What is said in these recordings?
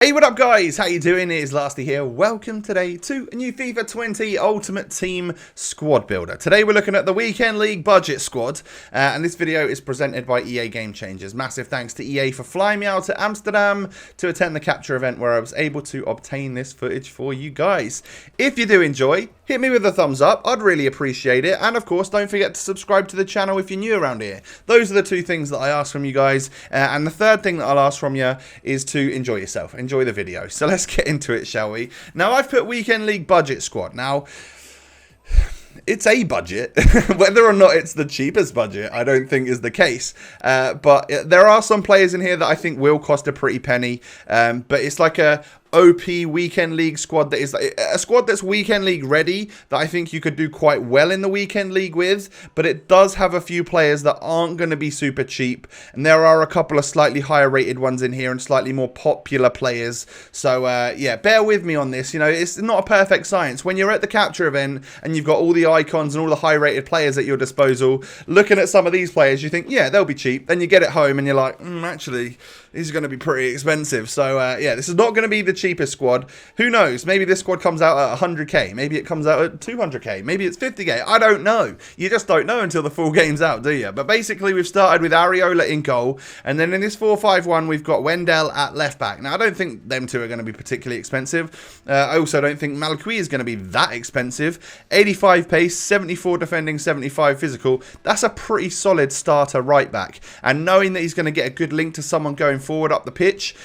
Hey, what up guys? How you doing? It is Lasty here. Welcome today to a new FIFA 20 Ultimate Team Squad Builder. Today we're looking at the Weekend League Budget Squad, and this video is presented by EA Gamechangers. Massive thanks to EA for flying me out to Amsterdam to attend the capture event where I was able to obtain this footage for you guys. If you do enjoy, hit me with a thumbs up. I'd really appreciate it. And of course, don't forget to subscribe to the channel if you're new around here. Those are the two things that I ask from you guys. And the third thing that I'll ask from you is to enjoy yourself. Enjoy the video. So let's get into it, shall we? Now, I've put Weekend League Budget Squad. Now, it's a budget. Whether or not it's the cheapest budget, I don't think is the case. But there are some players in here that I think will cost a pretty penny. But it's like a OP Weekend League squad that is a squad that's Weekend League ready, that I think you could do quite well in the Weekend League with, but it does have a few players that aren't going to be super cheap, and there are a couple of slightly higher rated ones in here and slightly more popular players. So yeah, bear with me on this. You know, it's not a perfect science. When you're at the capture event and you've got all the icons and all the high rated players at your disposal, looking at some of these players, you think, yeah, they'll be cheap. Then you get it home and you're like, actually, these are going to be pretty expensive. So yeah, this is not going to be the cheapest squad. Who knows? Maybe this squad comes out at 100k. Maybe it comes out at 200k. Maybe it's 50k. I don't know. You just don't know until the full game's out, do you? But basically, we've started with Areola in goal, and then in this 4-5-1, we've got Wendell at left back. Now, I don't think them two are going to be particularly expensive. I also don't think Malqui is going to be that expensive. 85 pace, 74 defending, 75 physical. That's a pretty solid starter right back. And knowing that he's going to get a good link to someone going forward up the pitch,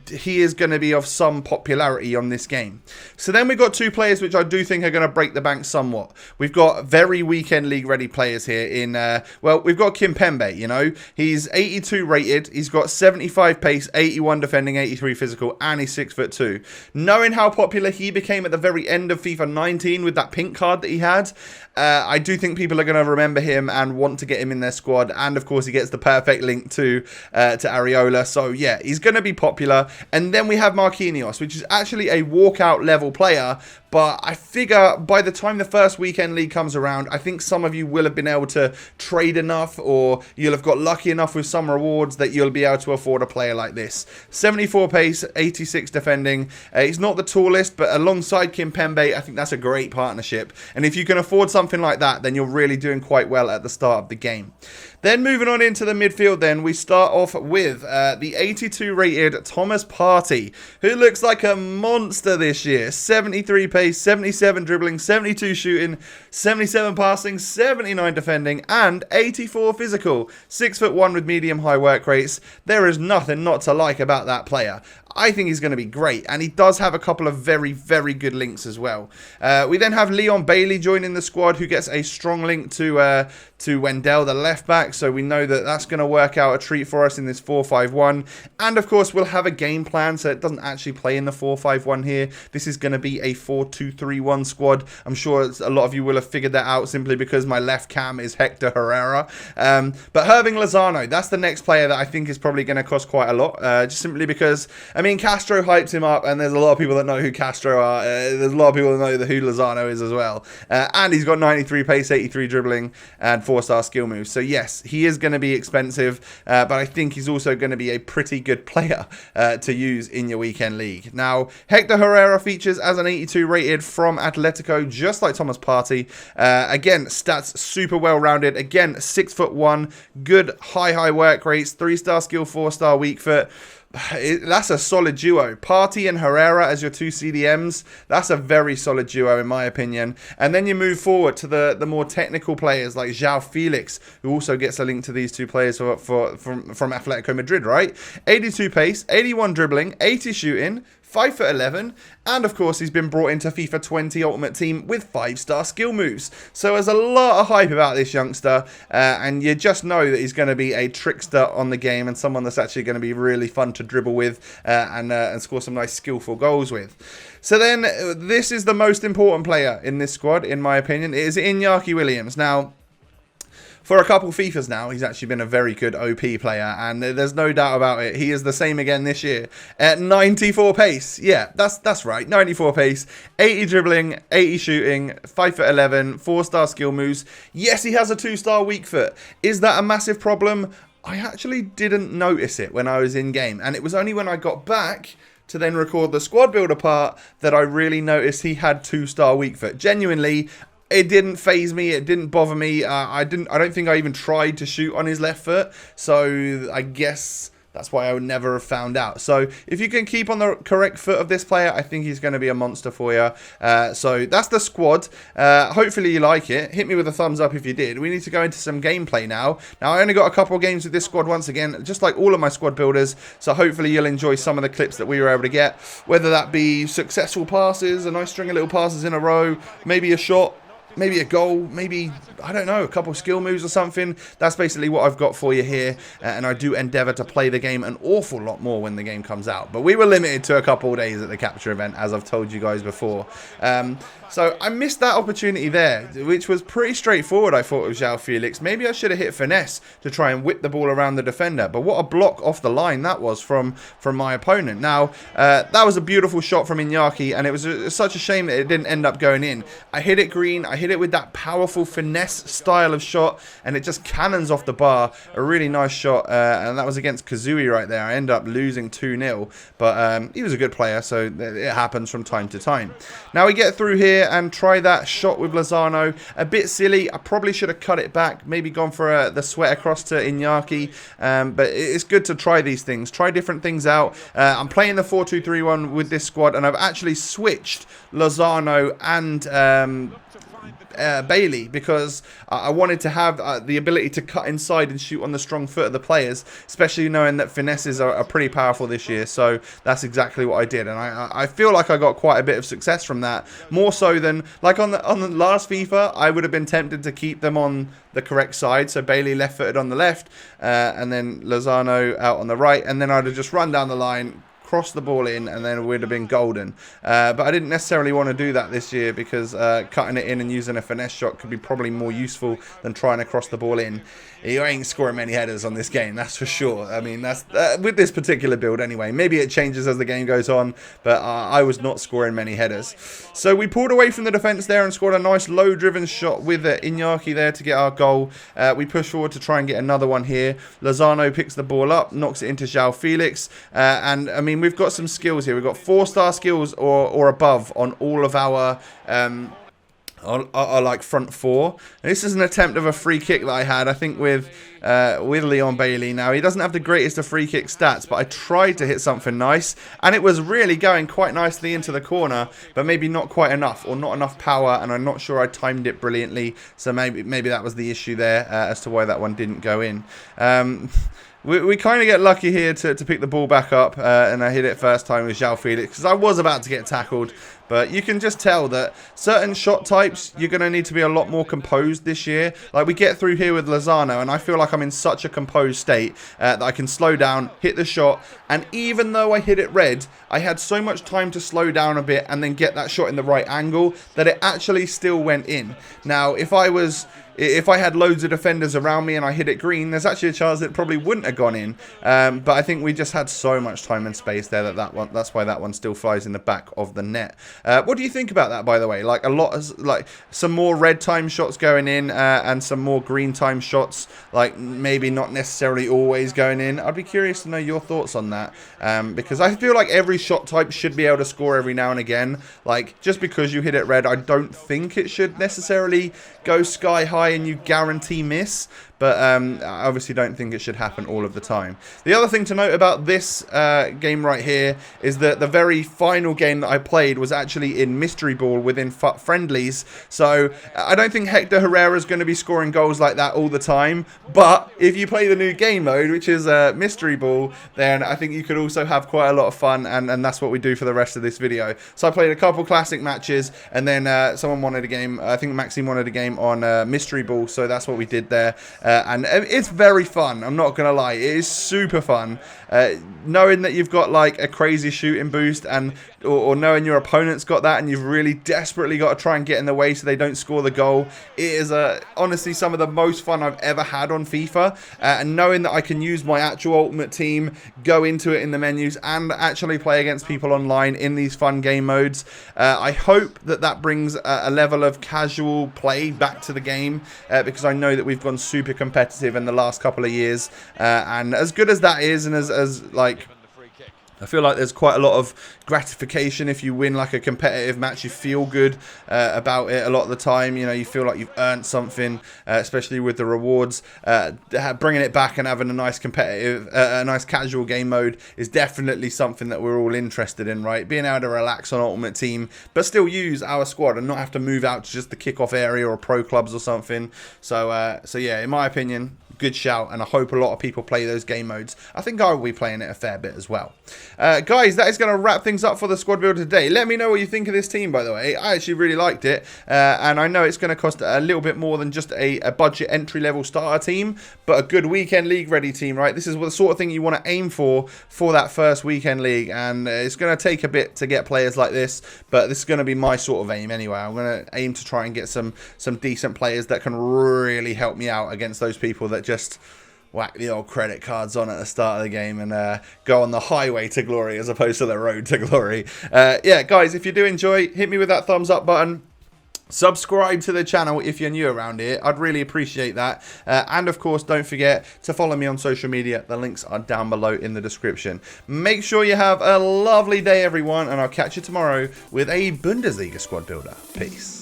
he is going to be of some popularity on this game. So then we've got two players which I do think are going to break the bank somewhat. We've got very Weekend League ready players here in, well, we've got Kimpembe, you know. He's 82 rated, he's got 75 pace, 81 defending, 83 physical, and he's 6'2". Knowing how popular he became at the very end of FIFA 19 with that pink card that he had, I do think people are going to remember him and want to get him in their squad. And of course, he gets the perfect link to Areola. So yeah, he's going to be popular. And then we have Marquinhos, which is actually a walkout level player. But I figure by the time the first Weekend League comes around, I think some of you will have been able to trade enough, or you'll have got lucky enough with some rewards that you'll be able to afford a player like this. 74 pace, 86 defending. He's not the tallest, but alongside Kimpembe, I think that's a great partnership. And if you can afford something like that, then you're really doing quite well at the start of the game. Then moving on into the midfield, then we start off with the 82 rated Thomas Partey, who looks like a monster this year. 73 pace, 77 dribbling, 72 shooting, 77 passing, 79 defending, and 84 physical. 6'1" with medium high work rates. There is nothing not to like about that player. I think he's going to be great, and he does have a couple of very, very good links as well. We then have Leon Bailey joining the squad, who gets a strong link to Wendell, the left back, so we know that that's going to work out a treat for us in this 4-5-1. And of course, we'll have a game plan, so it doesn't actually play in the 4-5-1 here. This is going to be a 4-2-3-1 squad. I'm sure a lot of you will have figured that out simply because my left cam is Hector Herrera. But Irving Lozano, that's the next player that I think is probably going to cost quite a lot, just simply because, I mean, Castro hyped him up, and there's a lot of people that know who Castro are. There's a lot of people that know who Lozano is as well. And he's got 93 pace, 83 dribbling, and 4-star skill moves. So yes, he is going to be expensive, but I think he's also going to be a pretty good player to use in your Weekend League. Now, Hector Herrera features as an 82 rated from Atletico, just like Thomas Partey. Again, stats super well rounded. Again, 6'1", good high work rates, 3-star skill, 4-star weak foot. That's a solid duo. Partey and Herrera as your two CDMs. That's a very solid duo in my opinion. And then you move forward to the more technical players like João Felix, who also gets a link to these two players from Atletico Madrid, right? 82 pace, 81 dribbling, 80 shooting, 5'11", and of course he's been brought into FIFA 20 Ultimate Team with 5-star skill moves. So there's a lot of hype about this youngster, and you just know that he's going to be a trickster on the game and someone that's actually going to be really fun to dribble with and score some nice skillful goals with. So then this is the most important player in this squad, in my opinion. It is Inaki Williams. Now, for a couple FIFAs now, he's actually been a very good OP player, and there's no doubt about it. He is the same again this year at 94 pace. Yeah, that's right, 94 pace, 80 dribbling, 80 shooting, 5'11", 4-star skill moves. Yes, he has a 2-star weak foot. Is that a massive problem? I actually didn't notice it when I was in game, and it was only when I got back to then record the squad builder part that I really noticed he had 2-star weak foot. Genuinely, it didn't phase me. It didn't bother me. I don't think I even tried to shoot on his left foot. So I guess that's why I would never have found out. So if you can keep on the correct foot of this player, I think he's going to be a monster for you. So that's the squad. Hopefully you like it. Hit me with a thumbs up if you did. We need to go into some gameplay now. Now, I only got a couple of games with this squad once again, just like all of my squad builders. So hopefully you'll enjoy some of the clips that we were able to get. Whether that be successful passes, a nice string of little passes in a row, maybe a shot, maybe a goal, maybe, I don't know, a couple of skill moves or something. That's basically what I've got for you here. And I do endeavour to play the game an awful lot more when the game comes out. But we were limited to a couple of days at the capture event, as I've told you guys before. So I missed that opportunity there, which was pretty straightforward, I thought, with João Felix. Maybe I should have hit finesse to try and whip the ball around the defender. But what a block off the line that was from my opponent. Now, that was a beautiful shot from Inaki, and it was such a shame that it didn't end up going in. I hit it green. I hit it with that powerful finesse style of shot, and it just cannons off the bar. A really nice shot, and that was against Kazui right there. I end up losing 2-0, but he was a good player, so it happens from time to time. Now we get through here and try that shot with Lozano. A bit silly. I probably should have cut it back, maybe gone for the sweat across to Inaki, but it's good to try these things, try different things out. I'm playing the 4-2-3-1 with this squad, and I've actually switched Lozano and Bailey, because I wanted to have the ability to cut inside and shoot on the strong foot of the players, especially knowing that finesses are pretty powerful this year. So that's exactly what I did, and I feel like I got quite a bit of success from that, more so than like on the last FIFA. I would have been tempted to keep them on the correct side, so Bailey left-footed on the left, and then Lozano out on the right, and then I'd have just run down the line, cross the ball in, and then it would have been golden. But I didn't necessarily want to do that this year, because cutting it in and using a finesse shot could be probably more useful than trying to cross the ball in. You ain't scoring many headers on this game, that's for sure. I mean, that's with this particular build anyway. Maybe it changes as the game goes on, but I was not scoring many headers. So we pulled away from the defence there and scored a nice low-driven shot with Inaki there to get our goal. We push forward to try and get another one here. Lozano picks the ball up, knocks it into João Felix, and I mean, we've got some skills here. We've got 4-star skills or above on all of our like front four. And this is an attempt of a free kick that I had, I think, with Leon Bailey. Now, he doesn't have the greatest of free kick stats, but I tried to hit something nice, and it was really going quite nicely into the corner, but maybe not quite enough, or not enough power, and I'm not sure I timed it brilliantly. So maybe that was the issue there, as to why that one didn't go in. We kind of get lucky here to pick the ball back up, and I hit it first time with João Felix, because I was about to get tackled. But you can just tell that certain shot types, you're going to need to be a lot more composed this year. Like, we get through here with Lozano, and I feel like I'm in such a composed state that I can slow down, hit the shot, and even though I hit it red, I had so much time to slow down a bit and then get that shot in the right angle that it actually still went in. Now, if I had loads of defenders around me and I hit it green, there's actually a chance that it probably wouldn't have gone in. But I think we just had so much time and space there that's why that one still flies in the back of the net. What do you think about that, by the way? Like, some more red time shots going in, and some more green time shots, like maybe not necessarily always going in. I'd be curious to know your thoughts on that, because I feel like every shot type should be able to score every now and again. Like, just because you hit it red, I don't think it should necessarily go sky high and you guarantee miss. But I obviously don't think it should happen all of the time. The other thing to note about this game right here is that the very final game that I played was actually in Mystery Ball within friendlies. So I don't think Hector Herrera is going to be scoring goals like that all the time. But if you play the new game mode, which is Mystery Ball, then I think you could also have quite a lot of fun. And that's what we do for the rest of this video. So I played a couple classic matches, and then someone wanted a game. I think Maxime wanted a game on Mystery Ball. So that's what we did there. And it's very fun, I'm not gonna lie. It is super fun, knowing that you've got like a crazy shooting boost, and or knowing your opponent's got that, and you've really desperately got to try and get in the way so they don't score the goal. It is honestly some of the most fun I've ever had on FIFA, and knowing that I can use my actual ultimate team, go into it in the menus, and actually play against people online in these fun game modes. I hope that brings a level of casual play back to the game, because I know that we've gone super competitive in the last couple of years, and as good as that is, and as like I feel like there's quite a lot of gratification if you win like a competitive match. You feel good about it a lot of the time. You know, you feel like you've earned something, especially with the rewards. Bringing it back and having a nice competitive, a nice casual game mode is definitely something that we're all interested in, right? Being able to relax on Ultimate Team, but still use our squad and not have to move out to just the kickoff area or pro clubs or something. So yeah, in my opinion, good shout, and I hope a lot of people play those game modes. I think I will be playing it a fair bit as well. Guys, that is going to wrap things up for the squad builder today. Let me know what you think of this team, by the way. I actually really liked it, and I know it's going to cost a little bit more than just a budget entry-level starter team, but a good weekend league ready team, right? This is the sort of thing you want to aim for that first weekend league, and it's going to take a bit to get players like this, but this is going to be my sort of aim anyway. I'm going to aim to try and get some decent players that can really help me out against those people that just whack the old credit cards on at the start of the game and go on the highway to glory as opposed to the road to glory. Yeah, guys, if you do enjoy, hit me with that thumbs up button. Subscribe to the channel if you're new around here. I'd really appreciate that. And of course, don't forget to follow me on social media. The links are down below in the description. Make sure you have a lovely day, everyone, and I'll catch you tomorrow with a Bundesliga squad builder. Peace.